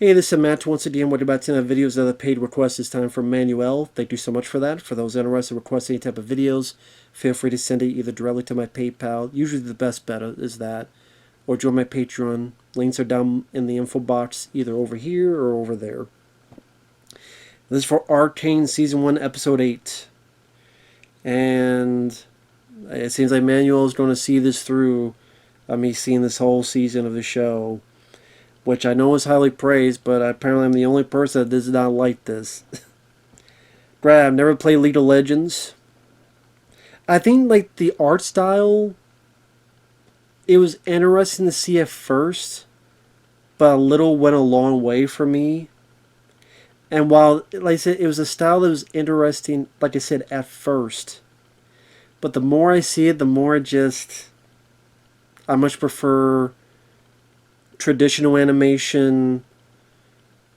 Hey, this is Matt once again. What about 10 videos of the paid request this time from Manuel? Thank you so much for that. For those interested in requesting any type of videos, feel free to send it either directly to my PayPal. Usually the best bet is that, or join my Patreon. Links are down in the info box, either over here or over there. This is for Arcane Season 1, Episode 8. And it seems like Manuel is going to see this through. Me seeing this whole season of the show, which I know is highly praised, but apparently I'm the only person that does not like this. Brad, I've never played League of Legends. I think like the art style, it was interesting to see at first, but a little went a long way for me. And while, like I said, it was a style that was interesting, like I said, at first. But the more I see it, the more I much prefer traditional animation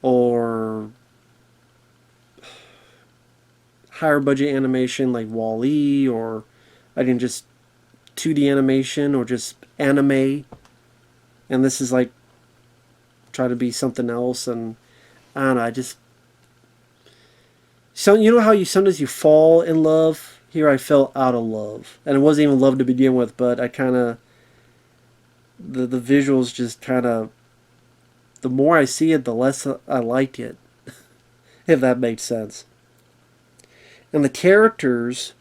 or higher budget animation like Wall-E, or I can just 2D animation or just anime. And this is like try to be something else, and I don't know, you know how sometimes you fall in love? Here I fell out of love. And it wasn't even love to begin with, but I kinda the visuals just kinda, the more I see it, the less I like it. If that makes sense. And the characters,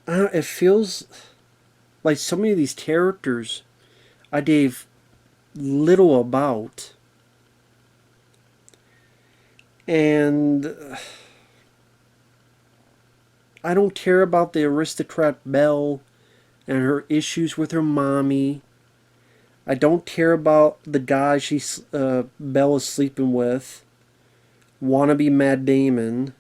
it feels like so many of these characters I gave little about. And I don't care about the aristocrat Belle and her issues with her mommy. I don't care about the guy Belle is sleeping with. Wannabe Matt Damon.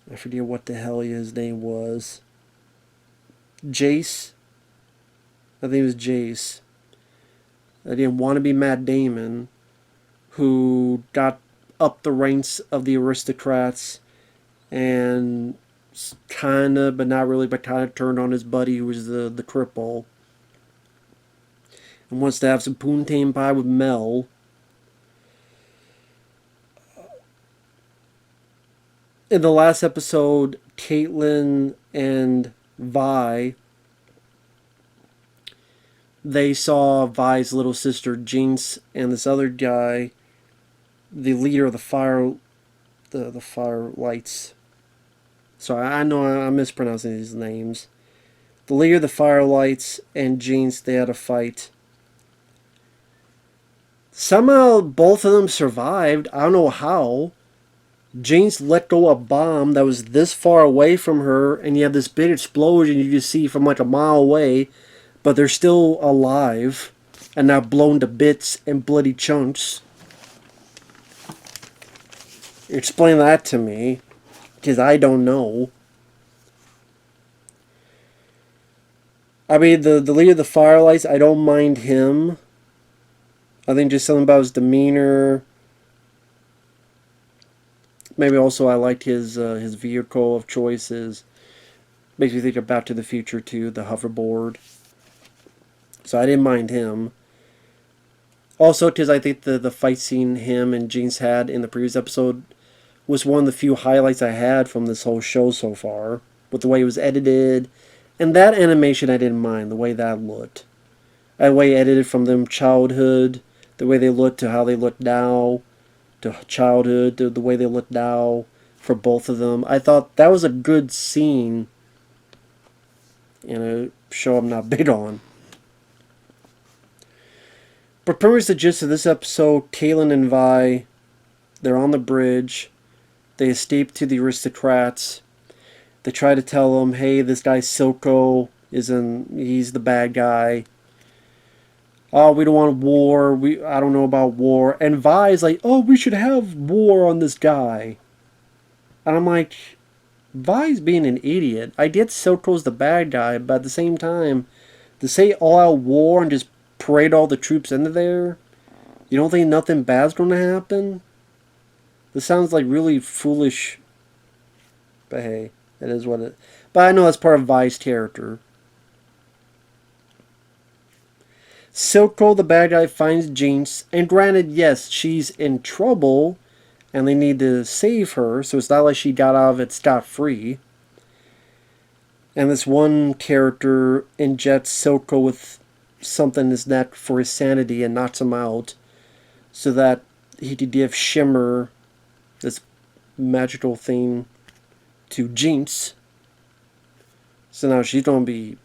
I forget what the hell his name was. Jace. I think it was Jace. Again, wannabe Matt Damon, who got up the ranks of the aristocrats and kinda, but not really, but kinda turned on his buddy who was the cripple. And wants to have some poontang pie with Mel. In the last episode, Caitlyn and Vi, they saw Vi's little sister Jinx and this other guy, the leader of the Firelights. Sorry, I know I'm mispronouncing these names. The leader of the Firelights and Jinx, they had a fight. Somehow both of them survived. I don't know how. Jinx let go a bomb that was this far away from her, and you have this big explosion you just see from like a mile away, but they're still alive and not blown to bits and bloody chunks. Explain that to me, because I don't know. I mean, the leader of the Firelights, I don't mind him. I think just something about his demeanor. Maybe also I liked his vehicle of choices. Makes me think of Back to the Future too, the hoverboard. So I didn't mind him. Also, because I think the fight scene him and Jinx had in the previous episode was one of the few highlights I had from this whole show so far. With the way it was edited. And that animation I didn't mind, the way that looked. The way edited from them childhood, the way they looked to how they look now, to childhood, to the way they look now, for both of them. I thought that was a good scene in a show I'm not big on. But pretty much the gist of this episode, Caitlyn and Vi, they're on the bridge. They escape to the aristocrats. They try to tell them, hey, this guy Silco he's the bad guy. Oh, we don't want war. I don't know about war. And Vi's like, oh, we should have war on this guy. And I'm like, Vi's being an idiot. I get Silco's the bad guy, but at the same time, to say all out war and just parade all the troops into there, you don't think nothing bad's going to happen? This sounds like really foolish. But hey, it is what it. But I know that's part of Vi's character. Silco, the bad guy, finds Jinx, and granted, yes, she's in trouble, and they need to save her, so it's not like she got out of it scot-free. And this one character injects Silco with something in his neck for his sanity and knocks him out, so that he could give Shimmer, this magical thing, to Jinx. So now she's going to be...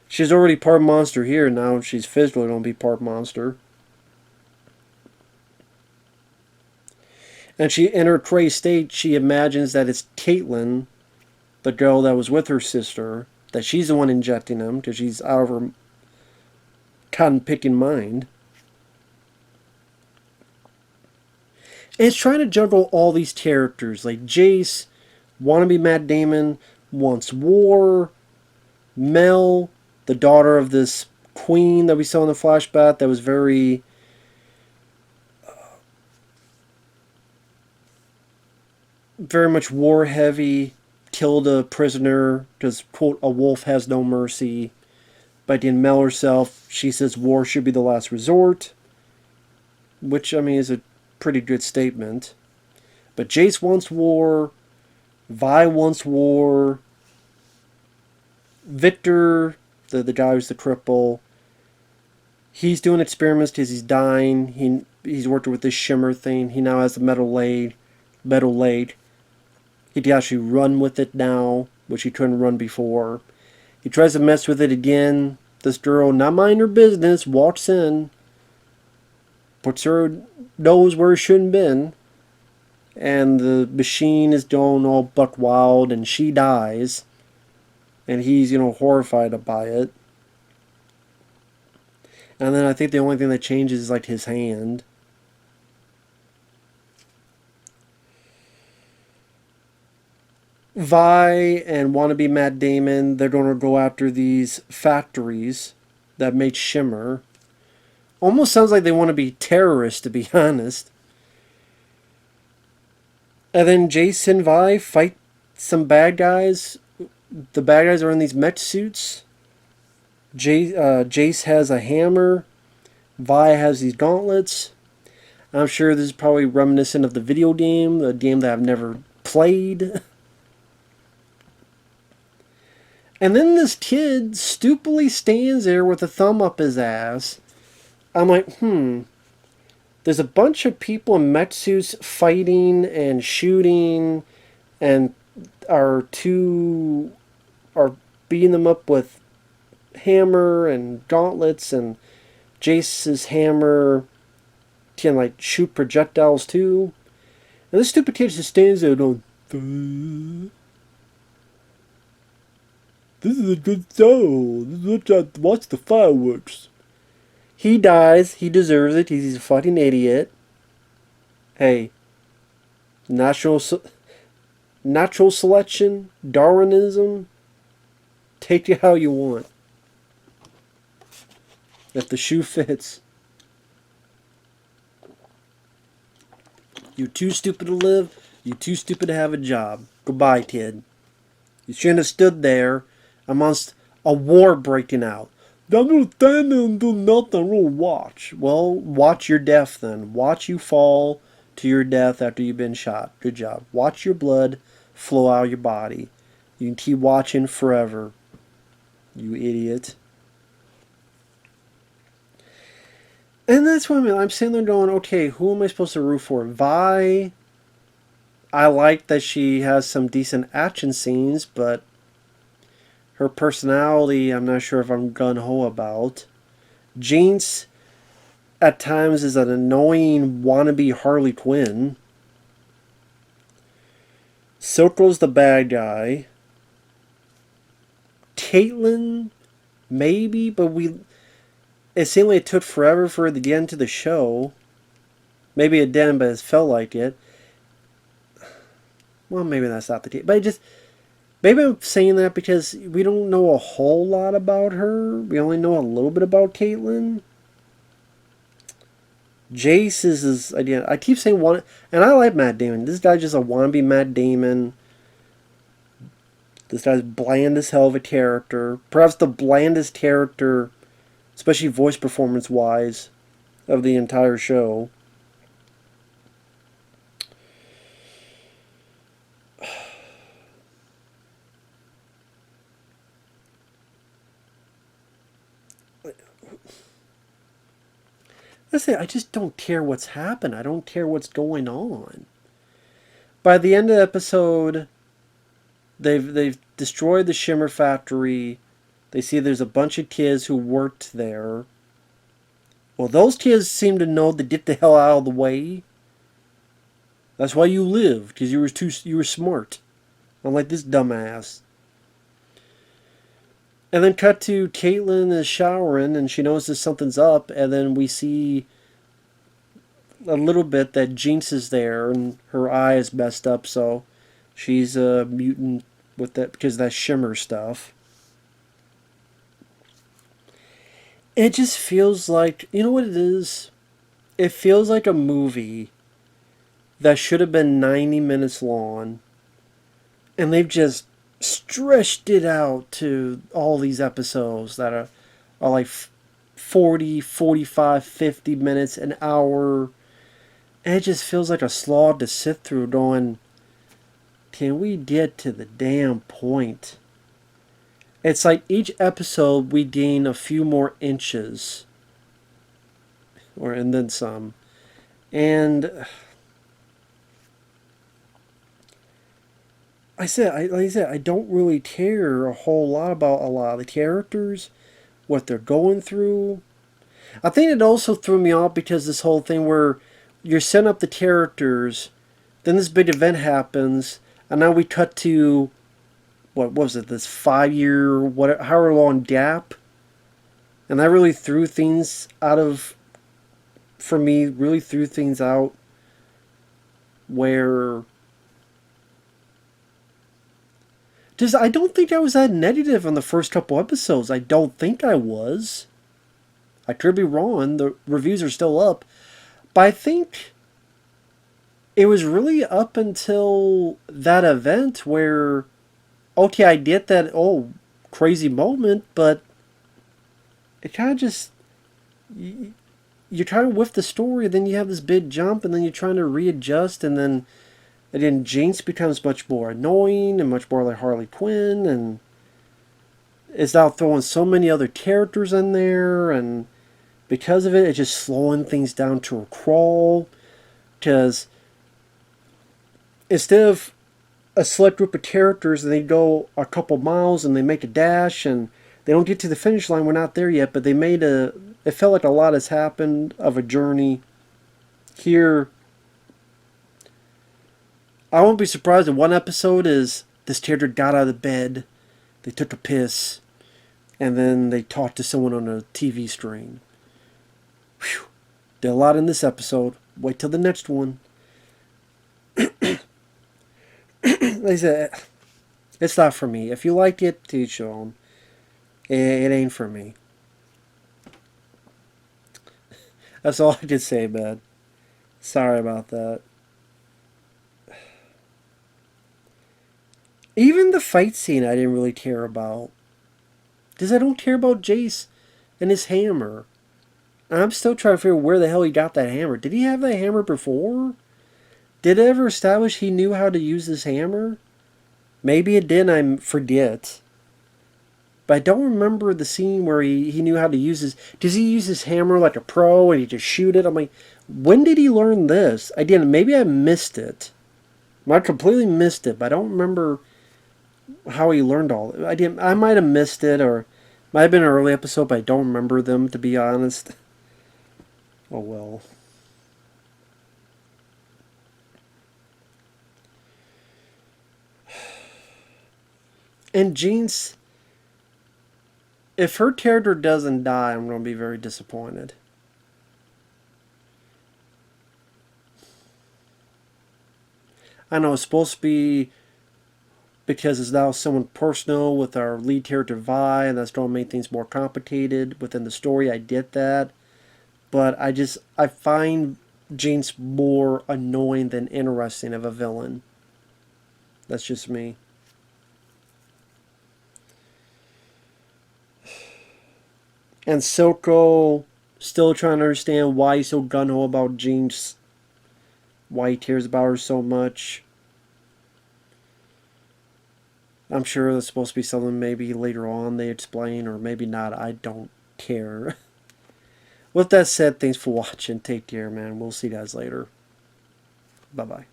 She's already part monster here, now she's physically going to be part monster. And she, in her crazed state, she imagines that it's Caitlyn, the girl that was with her sister, that she's the one injecting him, because she's out of her cotton-picking mind. And it's trying to juggle all these characters, like Jace, wannabe Matt Damon, wants war, Mel, the daughter of this queen that we saw in the flashback that was very much war heavy, killed a prisoner because, quote, a wolf has no mercy. But in Mel herself, she says war should be the last resort, which, I mean, is a pretty good statement. But Jace wants war, Vi wants war, Victor, the guy who's the cripple, he's doing experiments because he's dying. He's working with this Shimmer thing. He now has the metal leg. He can actually run with it now, which he couldn't run before. He tries to mess with it again. This girl, not minding her business, walks in, puts her nose where it shouldn't been, and the machine is going all buck wild, and she dies. And he's, horrified by it. And then I think the only thing that changes is, like, his hand. Vi and wannabe Matt Damon, they're going to go after these factories that make Shimmer. Almost sounds like they want to be terrorists, to be honest. And then Jace and Vi fight some bad guys. The bad guys are in these mech suits. Jace has a hammer. Vi has these gauntlets. I'm sure this is probably reminiscent of the video game, a game that I've never played. And then this kid stupidly stands there with a thumb up his ass. I'm like, There's a bunch of people in mech suits fighting and shooting and are beating them up with hammer and gauntlets, and Jace's hammer can, like, shoot projectiles too. And this stupid kid just stands there going, this is a good show. Watch the fireworks. He dies. He deserves it. He's a fucking idiot. Hey, natural selection, Darwinism, take it how you want. If the shoe fits. You're too stupid to live. You're too stupid to have a job. Goodbye, kid. You shouldn't have stood there amongst a war breaking out. I'm going to stand there and do nothing. I'm going to watch. Well, watch your death then. Watch you fall to your death after you've been shot. Good job. Watch your blood flow out of your body. You can keep watching forever. You idiot. And that's what I'm sitting there going, okay, who am I supposed to root for? Vi, I like that she has some decent action scenes, but her personality, I'm not sure if I'm gung-ho about. Jinx, at times, is an annoying wannabe Harley Quinn. Silco's the bad guy. Caitlyn, maybe, but it seemed like it took forever for her to get into the show. Maybe it didn't, but it felt like it. Well, maybe that's not the case. But maybe I'm saying that because we don't know a whole lot about her. We only know a little bit about Caitlyn. Jace is again, I keep saying one, and I like Matt Damon. This guy's just a wannabe Matt Damon. This guy's bland as hell of a character. Perhaps the blandest character especially voice performance wise, of the entire show. Listen, I just don't care what's happened. I don't care what's going on. By the end of the episode, they've destroyed the Shimmer factory. They see there's a bunch of kids who worked there. Well, those kids seem to know to get the hell out of the way. That's why you lived, because you were smart, unlike this dumbass. And then cut to Caitlin is showering, and she notices something's up, and then we see a little bit that Jinx is there, and her eye is messed up, so she's a mutant with that because of that Shimmer stuff. It just feels like, you know what it is? It feels like a movie that should have been 90 minutes long, and they've just stretched it out to all these episodes that are like 40, 45, 50 minutes, an hour. And it just feels like a slog to sit through going, can we get to the damn point? It's like each episode we gain a few more inches. And then some. And like I said, I don't really care a whole lot about a lot of the characters, what they're going through. I think it also threw me off because this whole thing where you're setting up the characters, then this big event happens, and now we cut to, what was it, this 5-year, whatever, however long gap? And that really threw things out of, for me, really threw things out where, just, I don't think I was that negative on the first couple episodes. I don't think I was. I could be wrong. The reviews are still up. But I think it was really up until that event where, okay, I get that, crazy moment, but it kind of just, you're trying to whiff the story, then you have this big jump, and then you're trying to readjust, and then Jinx becomes much more annoying and much more like Harley Quinn, and it's now throwing so many other characters in there, and because of it, it's just slowing things down to a crawl. Because instead of a select group of characters and they go a couple miles and they make a dash and they don't get to the finish line, we're not there yet, but it felt like a lot has happened of a journey. Here, I won't be surprised if one episode is this character got out of bed, they took a piss, and then they talked to someone on a TV screen. Whew. Did a lot in this episode. Wait till the next one. Like I said, it's not for me. If you like it, to each your own. It ain't for me. That's all I could say, man. Sorry about that. Even the fight scene I didn't really care about. Because I don't care about Jace and his hammer. I'm still trying to figure out where the hell he got that hammer. Did he have that hammer before? Did it ever establish he knew how to use this hammer? Maybe it did, I forget. But I don't remember the scene where he knew how to use his... Does he use his hammer like a pro and he just shoot it? I'm like, when did he learn this? I didn't. Maybe I missed it. I completely missed it, but I don't remember how he learned all it. I might have missed it, or might have been an early episode, but I don't remember them, to be honest. Oh well. And Jinx, if her character doesn't die, I'm going to be very disappointed. I know it's supposed to be because it's now someone personal with our lead character Vi, and that's going to make things more complicated within the story. I get that. But I find Jinx more annoying than interesting of a villain. That's just me. And Silco still trying to understand why he's so gung-ho about Jinx. Why he cares about her so much. I'm sure that's supposed to be something maybe later on they explain, or maybe not. I don't care. With that said, thanks for watching. Take care, man. We'll see you guys later. Bye-bye.